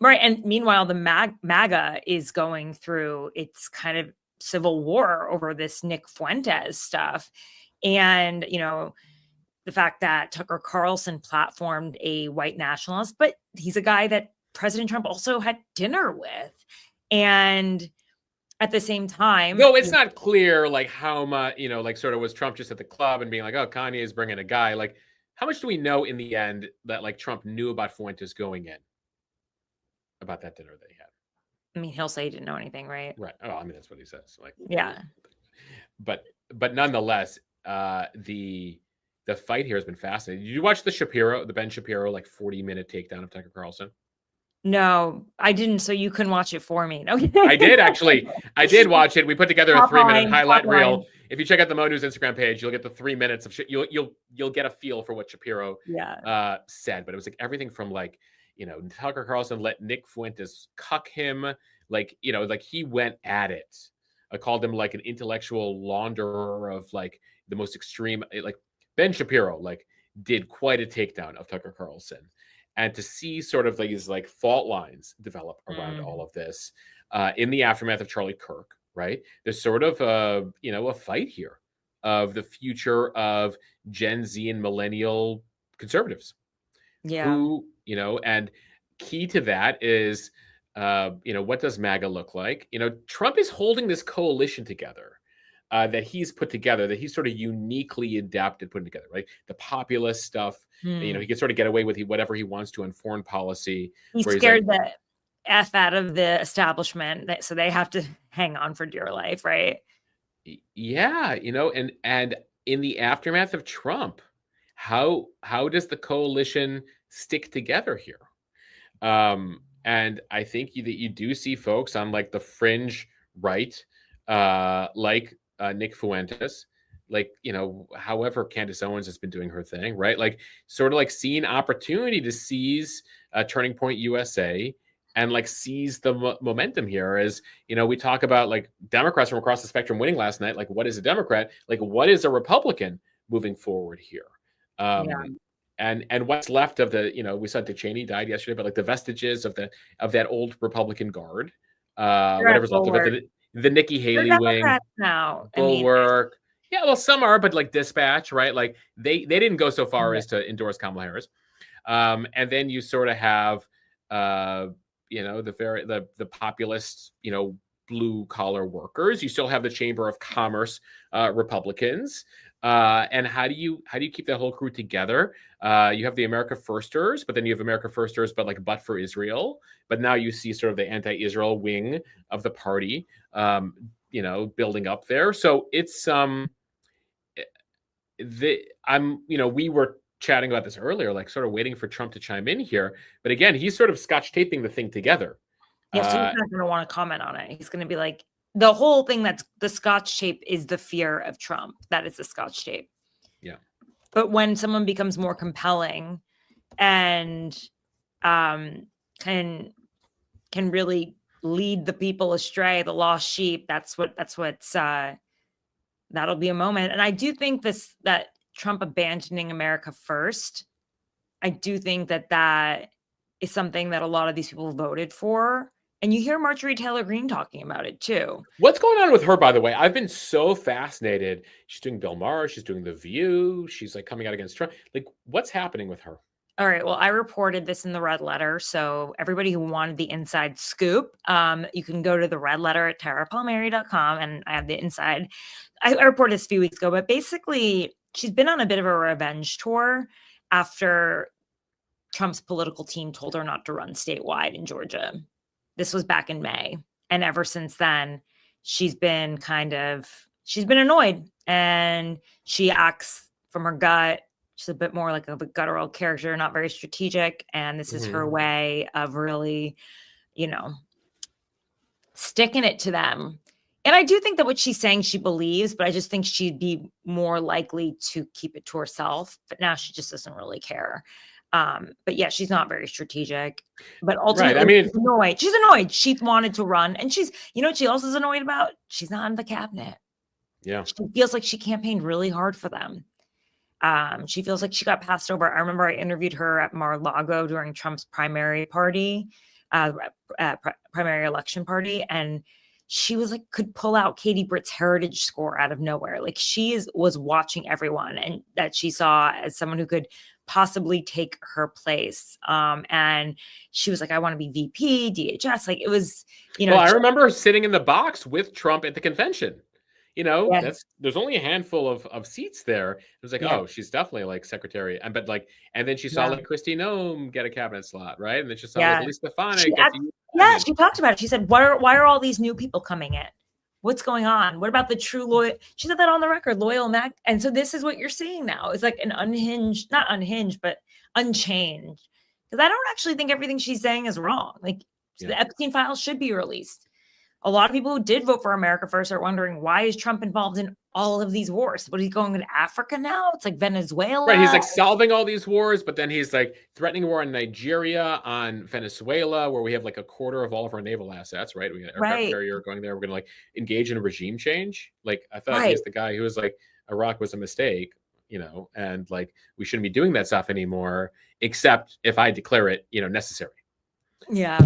Right. And meanwhile, the MAGA is going through its kind of civil war over this Nick Fuentes stuff. And, the fact that Tucker Carlson platformed a white nationalist, but he's a guy that President Trump also had dinner with. And at the same time, no, it's not clear like how much, like sort of was Trump just at the club and being like, oh, Kanye is bringing a guy. Like, how much do we know in the end that like Trump knew about Fuentes going in, about that dinner that he had? I mean, he'll say he didn't know anything, right? Right. Oh, I mean, that's what he says. Like, yeah. But nonetheless, the fight here has been fascinating. Did you watch the Ben Shapiro, like 40-minute takedown of Tucker Carlson? No, I didn't. So you couldn't watch it for me. No, I did actually. I did watch it. We put together a 3-minute highlight reel. If you check out the Mo News Instagram page, you'll get the 3 minutes of shit. You'll get a feel for what Shapiro said. But it was like everything from like, Tucker Carlson let Nick Fuentes cuck him. Like, like he went at it. I called him like an intellectual launderer of like the most extreme, like Ben Shapiro, like did quite a takedown of Tucker Carlson. And to see sort of these like fault lines develop around all of this in the aftermath of Charlie Kirk, right? There's sort of a fight here of the future of Gen Z and millennial conservatives. Yeah. Who, and key to that is, what does MAGA look like? Trump is holding this coalition together. That he's put together, that he's sort of uniquely adapted putting together, right? The populist stuff, he can sort of get away with whatever he wants to on foreign policy. He's scared the F out of the establishment, so they have to hang on for dear life, right? Yeah, and in the aftermath of Trump, how does the coalition stick together here? And I think that you do see folks on like the fringe right, like Nick Fuentes, like, however Candace Owens has been doing her thing, right? Like sort of like seeing opportunity to seize Turning Point USA and like seize the momentum here. As, we talk about like Democrats from across the spectrum winning last night. Like, what is a Democrat? Like, what is a Republican moving forward here? And what's left of the, we saw Dick Cheney died yesterday, but like the vestiges of that old Republican guard, whatever's left of it, the Nikki Haley wing now. Bulwark. Yeah, well, some are, but like Dispatch, right? Like they didn't go so far as to endorse Kamala Harris. And then you sort of have, the populist, blue collar workers. You still have the Chamber of Commerce Republicans. And how do you keep that whole crew together? You have the America Firsters, but then you have America Firsters, but for Israel. But now you see sort of the anti-Israel wing of the party, building up there. So it's we were chatting about this earlier, like sort of waiting for Trump to chime in here. But again, he's sort of scotch taping the thing together. Yeah, so he's not going to want to comment on it. He's going to be like, the whole thing that's the scotch tape is the fear of Trump. That is the scotch tape. Yeah. But when someone becomes more compelling and can really lead the people astray, the lost sheep, that'll be a moment. And I do think that Trump abandoning America first, I do think that is something that a lot of these people voted for. And you hear Marjorie Taylor Greene talking about it too. What's going on with her, by the way? I've been so fascinated. She's doing Bill Maher. She's doing The View. She's like coming out against Trump. Like, what's happening with her? All right. Well, I reported this in the Red Letter. So everybody who wanted the inside scoop, you can go to the Red Letter at tarapalmeri.com. And I have the inside. I reported this a few weeks ago, but basically she's been on a bit of a revenge tour after Trump's political team told her not to run statewide in Georgia. This was back in May. And ever since then, she's been annoyed, and she acts from her gut. She's a bit more like a guttural character, not very strategic. And this is her way of really, sticking it to them. And I do think that what she's saying, she believes, but I just think she'd be more likely to keep it to herself. But now she just doesn't really care. But yeah, she's not very strategic, but ultimately she's annoyed. She's annoyed. She wanted to run, and she's, what she also is annoyed about? She's not in the cabinet. Yeah. She feels like she campaigned really hard for them. She feels like she got passed over. I remember I interviewed her at Mar-a-Lago during Trump's primary party. primary election party, and she was like, could pull out Katie Britt's heritage score out of nowhere. Like was watching everyone, and that she saw as someone who could possibly take her place. And she was like, I want to be VP, DHS. Like it was, Well, I remember sitting in the box with Trump at the convention. Yeah. There's only a handful of seats there. It was like, Yeah. oh, she's definitely like secretary. And then she saw like Kristi Noem get a cabinet slot, right? And then she saw like Elise Stefanik get to she talked about it. She said, why are all these new people coming in? What's going on? What about the true loyal? She said that on the record, loyal Mac. And so this is what you're seeing now. It's like an not unhinged, but unchanged. Because I don't actually think everything she's saying is wrong. Like the Epstein files should be released. A lot of people who did vote for America First are wondering, why is Trump involved in all of these wars? What, he's going to Africa now? It's like Venezuela. Right. He's like solving all these wars, but then he's like threatening war on Nigeria, on Venezuela, where we have like a quarter of all of our naval assets, right? We got an aircraft carrier going there. We're going to like engage in a regime change. Like I thought he's the guy who was like, Iraq was a mistake, and like we shouldn't be doing that stuff anymore, except if I declare it, necessary. Yeah.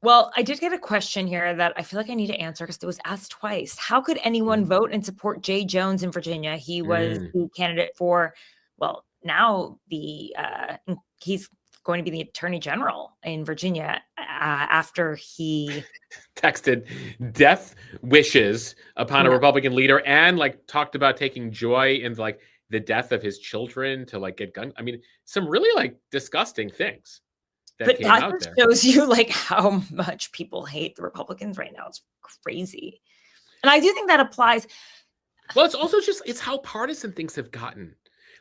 Well, I did get a question here that I feel like I need to answer because it was asked twice. How could anyone vote and support Jay Jones in Virginia? He was the candidate for, well, now he's going to be the attorney general in Virginia after he texted death wishes upon a Republican leader and like talked about taking joy in like the death of his children to like get gun. I mean, some really like disgusting things. But that just shows you like how much people hate the Republicans right now. It's crazy. And I do think that applies. Well, it's also just, it's how partisan things have gotten.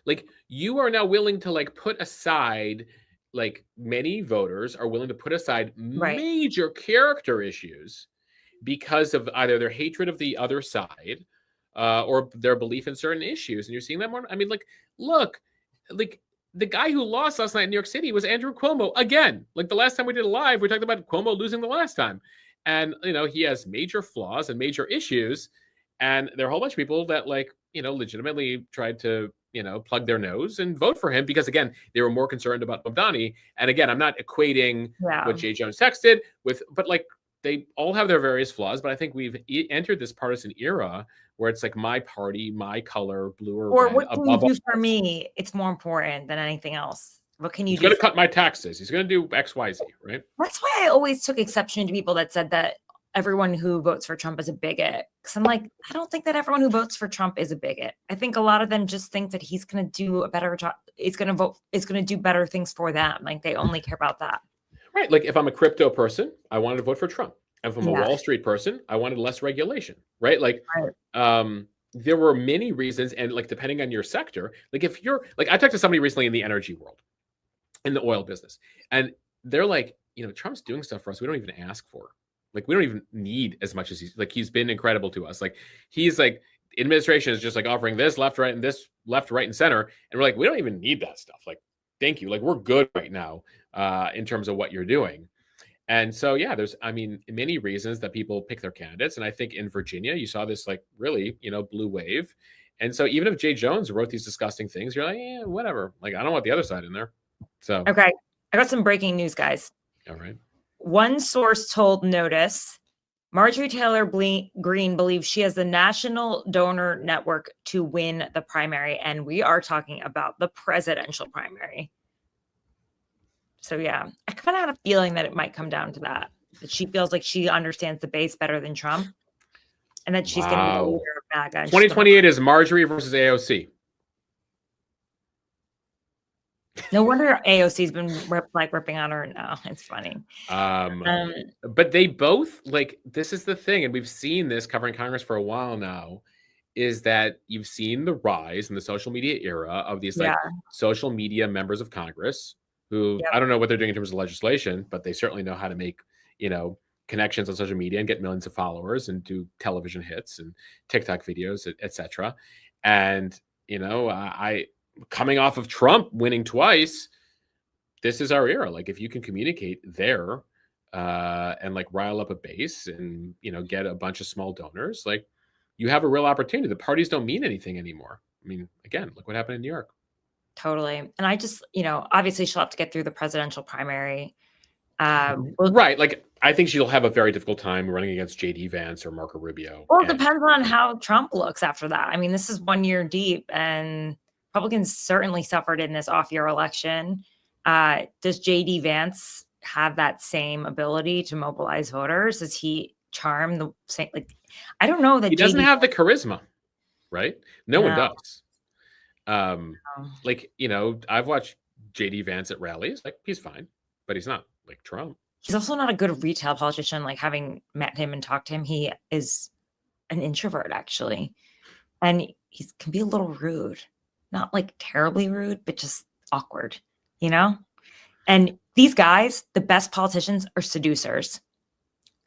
Like you are now willing to like put aside, like many voters are willing to put aside major character issues because of either their hatred of the other side or their belief in certain issues. And you're seeing that more. I mean, like, look, like, the guy who lost last night in New York City was Andrew Cuomo again. Like the last time we did a live, we talked about Cuomo losing the last time. And, he has major flaws and major issues. And there are a whole bunch of people that like, legitimately tried to, plug their nose and vote for him because again, they were more concerned about Mamdani. And again, I'm not equating what Jay Jones texted with, but like they all have their various flaws. But I think we've entered this partisan era where it's like my party, my color, blue or red. What can you do for me? It's more important than anything else. What can you do? He's going to cut my taxes. He's going to do X, Y, Z, right? That's why I always took exception to people that said that everyone who votes for Trump is a bigot. Because I'm like, I don't think that everyone who votes for Trump is a bigot. I think a lot of them just think that he's going to do a better job. It's going to do better things for them. Like they only care about that. Right. Like if I'm a crypto person, I wanted to vote for Trump. If I'm a Wall Street person, I wanted less regulation, right? Like, there were many reasons, and like depending on your sector, like if you're like, I talked to somebody recently in the energy world, in the oil business, and they're like, Trump's doing stuff for us we don't even ask for. Like we don't even need as much as he's been incredible to us. Like he's like, administration is just like offering this left, right, and this left, right, and center, and we're like, we don't even need that stuff. Like, thank you. Like we're good right now in terms of what you're doing. And so, there's, many reasons that people pick their candidates. And I think in Virginia, you saw this like really, blue wave. And so even if Jay Jones wrote these disgusting things, you're like, yeah, whatever. Like, I don't want the other side in there. So, okay. I got some breaking news, guys. All right. One source told Notice, Marjorie Taylor Greene believes she has the national donor network to win the primary. And we are talking about the presidential primary. So, I kind of had a feeling that it might come down to that she feels like she understands the base better than Trump and that she's going to be the leader of MAGA. 2028 is Marjorie versus AOC. No wonder AOC's been ripping on her now. It's funny. But they both this is the thing. And we've seen this covering Congress for a while now, is that you've seen the rise in the social media era of these social media members of Congress who I don't know what they're doing in terms of legislation, but they certainly know how to make, connections on social media and get millions of followers and do television hits and TikTok videos, etc. And, I coming off of Trump winning twice, this is our era. Like if you can communicate there and rile up a base and, get a bunch of small donors, you have a real opportunity. The parties don't mean anything anymore. I mean, again, look what happened in New York. Totally. And I just, obviously she'll have to get through the presidential primary. Right. Like, I think she'll have a very difficult time running against J.D. Vance or Marco Rubio. Well, it depends on how Trump looks after that. I mean, this is 1 year deep, and Republicans certainly suffered in this off-year election. Does J.D. Vance have that same ability to mobilize voters? Does he charm the same? Like, I don't know that he doesn't JD have the charisma, right? No one No. does. Like, I've watched J.D. Vance at rallies. Like, he's fine, but he's not like Trump. He's also not a good retail politician. Like, having met him and talked to him, he is an introvert, actually. And he can be a little rude. Not like terribly rude, but just awkward, And these guys, the best politicians, are seducers.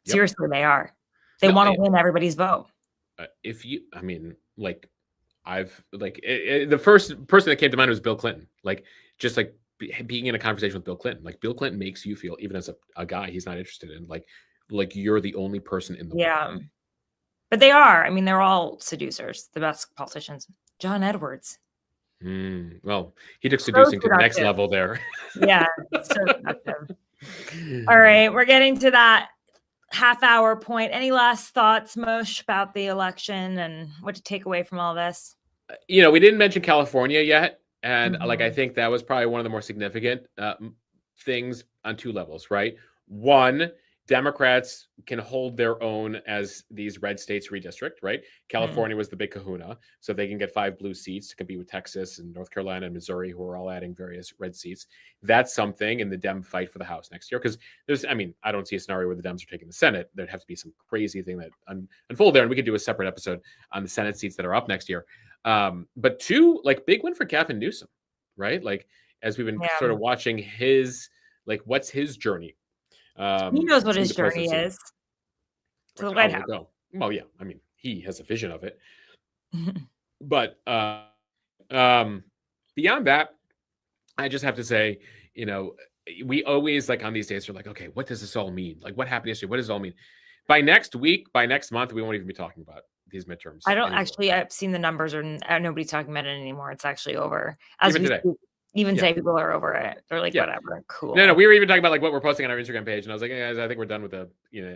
Yep. Seriously, they are. They want to win everybody's vote. The first person that came to mind was Bill Clinton. Like, just like being in a conversation with Bill Clinton. Like, Bill Clinton makes you feel, even as a guy he's not interested in, like you're the only person in the world. But they are. I mean, they're all seducers, the best politicians. John Edwards. Well, he took seducing to the next level there. Yeah. So productive. All right. We're getting to that half-hour point. Any last thoughts, Mosh, about the election and what to take away from all this? We didn't mention California yet. And I think that was probably one of the more significant things on two levels, right? One, Democrats can hold their own as these red states redistrict, right? California was the big kahuna. So if they can get 5 blue seats to compete with Texas and North Carolina and Missouri, who are all adding various red seats. That's something in the Dem fight for the House next year. Because I don't see a scenario where the Dems are taking the Senate. There'd have to be some crazy thing that unfold there. And we could do a separate episode on the Senate seats that are up next year. But two, big win for Gavin Newsom, right? Like, as we've been sort of watching his, what's his journey? He knows what his journey is to the White House. Well, yeah, I mean, he has a vision of it. But beyond that, I just have to say, we always, on these days, are like, okay, what does this all mean? Like, what happened yesterday? What does it all mean? By next week, by next month, we won't even be talking about these midterms. I don't actually, I've seen the numbers, or nobody's talking about it anymore. It's actually over. As even today. Say people are over it. They're like, whatever, cool. No, we were even talking about what we're posting on our Instagram page, and I was like, guys, I think we're done with the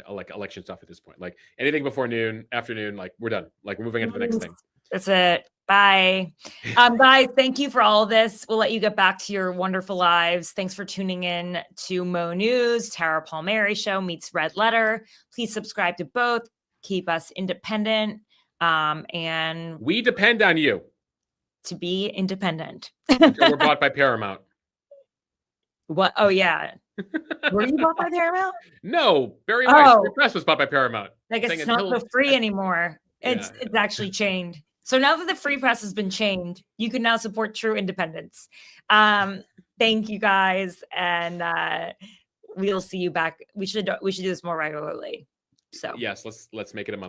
election stuff at this point. Like, anything before noon, afternoon, we're done. Like, we're moving into the next thing. That's it. Bye. Guys, thank you for all of this. We'll let you get back to your wonderful lives. Thanks for tuning in to Mo News. Tara Palmeri Show meets Red Letter. Please subscribe to both. Keep us independent. And we depend on you to be independent. Until we're bought by Paramount. What? Oh, yeah. Were you bought by Paramount? No, Barry Weiss. Free Press was bought by Paramount. Like, it's not so free anymore. It's actually chained. So now that the free press has been chained, you can now support true independence. Thank you, guys, and we'll see you back. We should do this more regularly. So yes, let's make it a monthly.